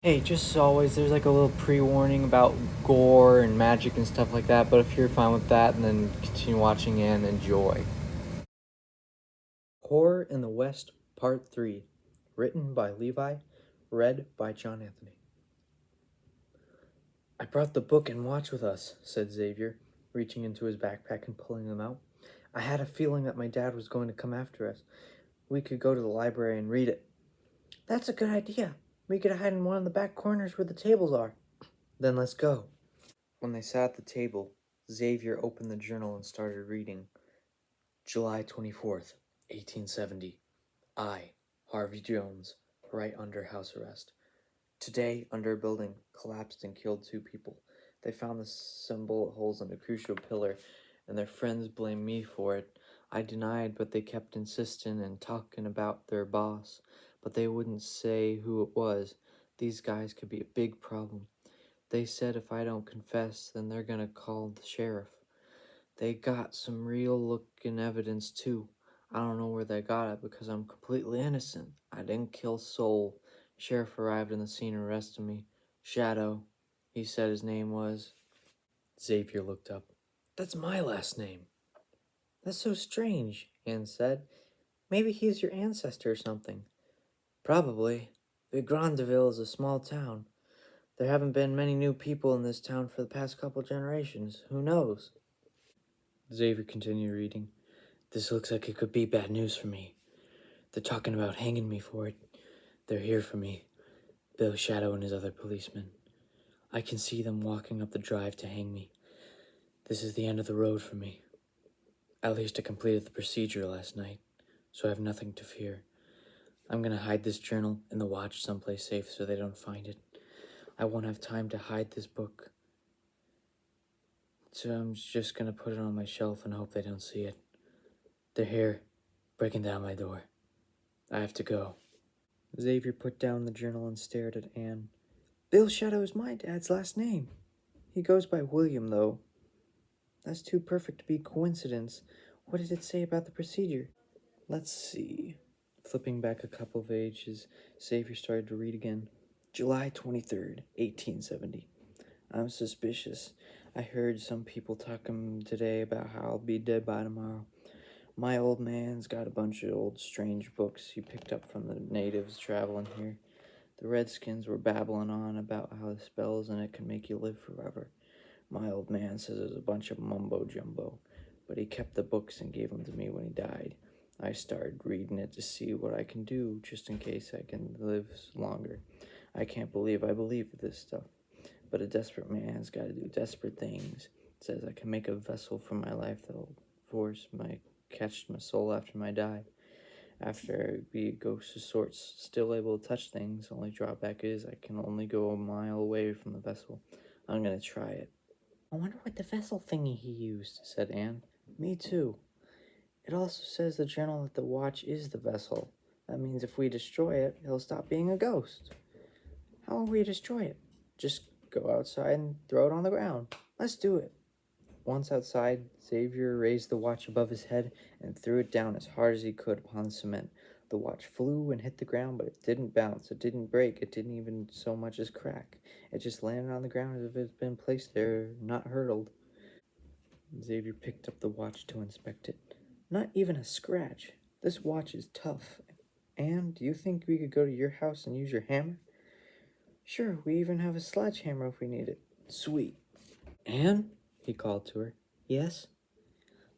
Hey, just as always, there's like a little pre-warning about gore and magic and stuff like that, but if you're fine with that, then continue watching and enjoy. Horror in the West, Part 3. Written by Levi, read by John Anthony. I brought the book and watch with us, said Xavier, reaching into his backpack and pulling them out. I had a feeling that my dad was going to come after us. We could go to the library and read it. That's a good idea. We could hide in one of the back corners where the tables are. Then let's go. When they sat at the table, Xavier opened the journal and started reading. July 24th, 1870. I, Harvey Jones, right under house arrest. Today, under a building, collapsed and killed 2 people. They found the symbol holes in a crucial pillar, and their friends blamed me for it. I denied, but they kept insisting and talking about their boss. But they wouldn't say who it was. These guys could be a big problem. They said if I don't confess, then they're gonna call the sheriff. They got some real looking evidence too. I don't know where they got it because I'm completely innocent. I didn't kill Soul. Sheriff arrived on the scene and arrested me. Shadow, he said his name was. Xavier looked up. That's my last name. That's so strange, Anne said. Maybe he's your ancestor or something. Probably. Vigrandeville is a small town. There haven't been many new people in this town for the past couple generations. Who knows? Xavier continued reading. This looks like it could be bad news for me. They're talking about hanging me for it. They're here for me. Bill Shadow and his other policemen. I can see them walking up the drive to hang me. This is the end of the road for me. At least I completed the procedure last night, so I have nothing to fear. I'm gonna hide this journal in the watch someplace safe so they don't find it. I won't have time to hide this book. So I'm just gonna put it on my shelf and hope they don't see it. They're here, breaking down my door. I have to go. Xavier put down the journal and stared at Anne. Bill Shadow is my dad's last name. He goes by William, though. That's too perfect to be coincidence. What did it say about the procedure? Let's see. Flipping back a couple of pages, Xavier started to read again. July 23rd, 1870. I'm suspicious. I heard some people talking today about how I'll be dead by tomorrow. My old man's got a bunch of old strange books he picked up from the natives traveling here. The Redskins were babbling on about how the spells in it can make you live forever. My old man says it was a bunch of mumbo-jumbo, but he kept the books and gave them to me when he died. I started reading it to see what I can do, just in case I can live longer. I can't believe I believe this stuff, but a desperate man's got to do desperate things. It says I can make a vessel for my life that'll catch my soul after I die. After I be a ghost of sorts, still able to touch things, only drawback is I can only go a mile away from the vessel. I'm gonna try it. I wonder what the vessel thingy he used, said Anne. Me too. It also says the journal that the watch is the vessel. That means if we destroy it, he'll stop being a ghost. How will we destroy it? Just go outside and throw it on the ground. Let's do it. Once outside, Xavier raised the watch above his head and threw it down as hard as he could upon the cement. The watch flew and hit the ground, but it didn't bounce, it didn't break, it didn't even so much as crack. It just landed on the ground as if it had been placed there, not hurtled. Xavier picked up the watch to inspect it. Not even a scratch. This watch is tough. Anne, do you think we could go to your house and use your hammer? Sure, we even have a sledgehammer if we need it. Sweet. Anne? He called to her. Yes?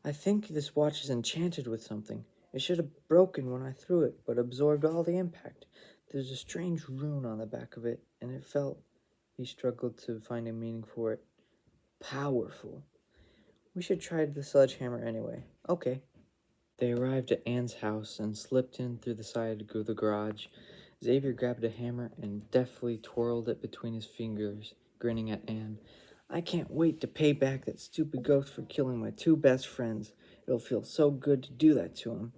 I think this watch is enchanted with something. It should have broken when I threw it, but absorbed all the impact. There's a strange rune on the back of it, and it felt... He struggled to find a meaning for it. Powerful. We should try the sledgehammer anyway. Okay. They arrived at Anne's house and slipped in through the side of the garage. Xavier grabbed a hammer and deftly twirled it between his fingers, grinning at Anne. I can't wait to pay back that stupid ghost for killing my 2 best friends. It'll feel so good to do that to him.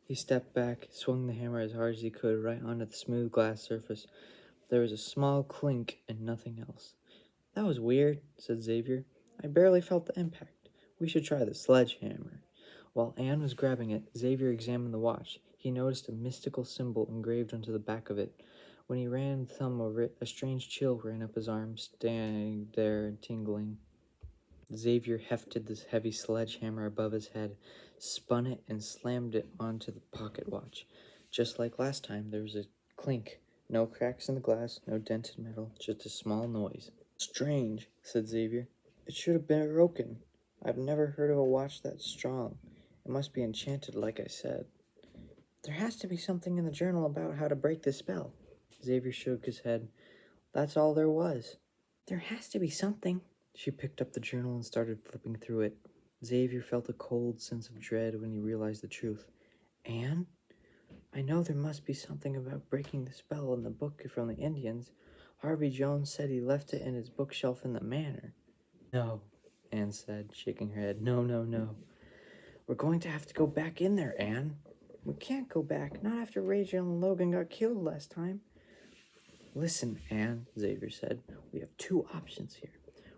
He stepped back, swung the hammer as hard as he could right onto the smooth glass surface. There was a small clink and nothing else. That was weird, said Xavier. I barely felt the impact. We should try the sledgehammer. While Anne was grabbing it, Xavier examined the watch. He noticed a mystical symbol engraved onto the back of it. When he ran thumb over it, a strange chill ran up his arm, standing there tingling. Xavier hefted this heavy sledgehammer above his head, spun it, and slammed it onto the pocket watch. Just like last time, there was a clink. No cracks in the glass, no dented metal, just a small noise. Strange, said Xavier. It should have been broken. I've never heard of a watch that strong. It must be enchanted, like I said. There has to be something in the journal about how to break the spell. Xavier shook his head. That's all there was. There has to be something. She picked up the journal and started flipping through it. Xavier felt a cold sense of dread when he realized the truth. Anne? I know there must be something about breaking the spell in the book from the Indians. Harvey Jones said he left it in his bookshelf in the manor. No, Anne said, shaking her head. No, no, no. We're going to have to go back in there, Anne. We can't go back, not after Rachel and Logan got killed last time. Listen, Anne, Xavier said. We have two options here.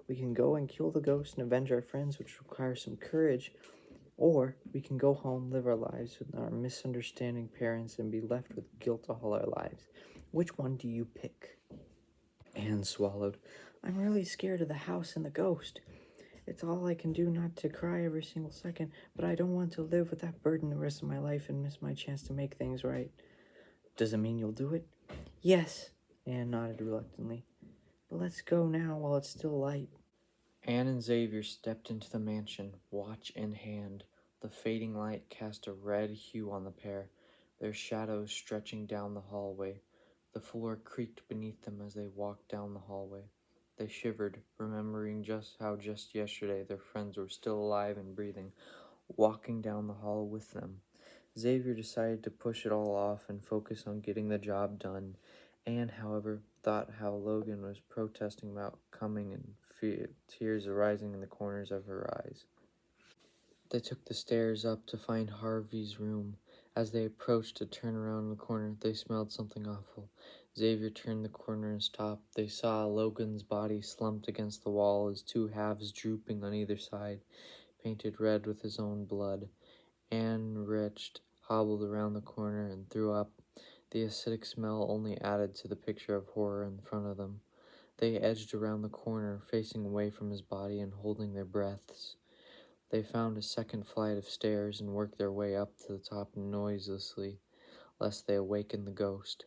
We can go and kill the ghost and avenge our friends, which requires some courage, or we can go home, live our lives with our misunderstanding parents, and be left with guilt all our lives. Which one do you pick? Anne swallowed. I'm really scared of the house and the ghost. It's all I can do not to cry every single second, but I don't want to live with that burden the rest of my life and miss my chance to make things right. Does it mean you'll do it? Yes, Anne nodded reluctantly. But let's go now while it's still light. Anne and Xavier stepped into the mansion, watch in hand. The fading light cast a red hue on the pair, their shadows stretching down the hallway. The floor creaked beneath them as they walked down the hallway. They shivered, remembering just yesterday their friends were still alive and breathing, walking down the hall with them. Xavier decided to push it all off and focus on getting the job done. Anne, however, thought how Logan was protesting about coming and tears arising in the corners of her eyes. They took the stairs up to find Harvey's room. As they approached to turn around the corner, they smelled something awful. Xavier turned the corner and stopped. They saw Logan's body slumped against the wall, his two halves drooping on either side, painted red with his own blood. Anne retched, hobbled around the corner, and threw up. The acidic smell only added to the picture of horror in front of them. They edged around the corner, facing away from his body and holding their breaths. They found a second flight of stairs and worked their way up to the top noiselessly, lest they awaken the ghost.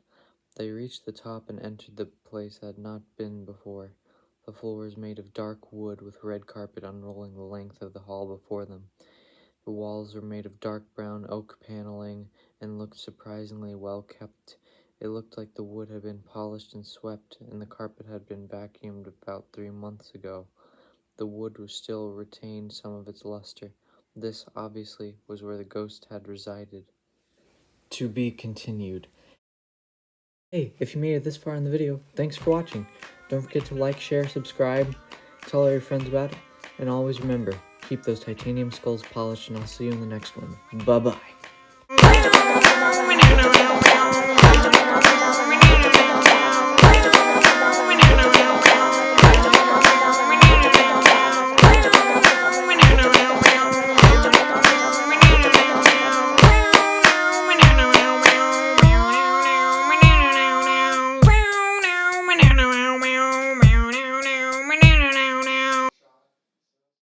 They reached the top and entered the place that had not been before. The floor was made of dark wood with red carpet unrolling the length of the hall before them. The walls were made of dark brown oak paneling and looked surprisingly well kept. It looked like the wood had been polished and swept, and the carpet had been vacuumed about 3 months ago. The wood was still retained some of its luster. This, obviously, was where the ghost had resided. To be continued. Hey, if you made it this far in the video, thanks for watching. Don't forget to like, share, subscribe, tell all your friends about it, and always remember, keep those titanium skulls polished, and I'll see you in the next one. Bye-bye.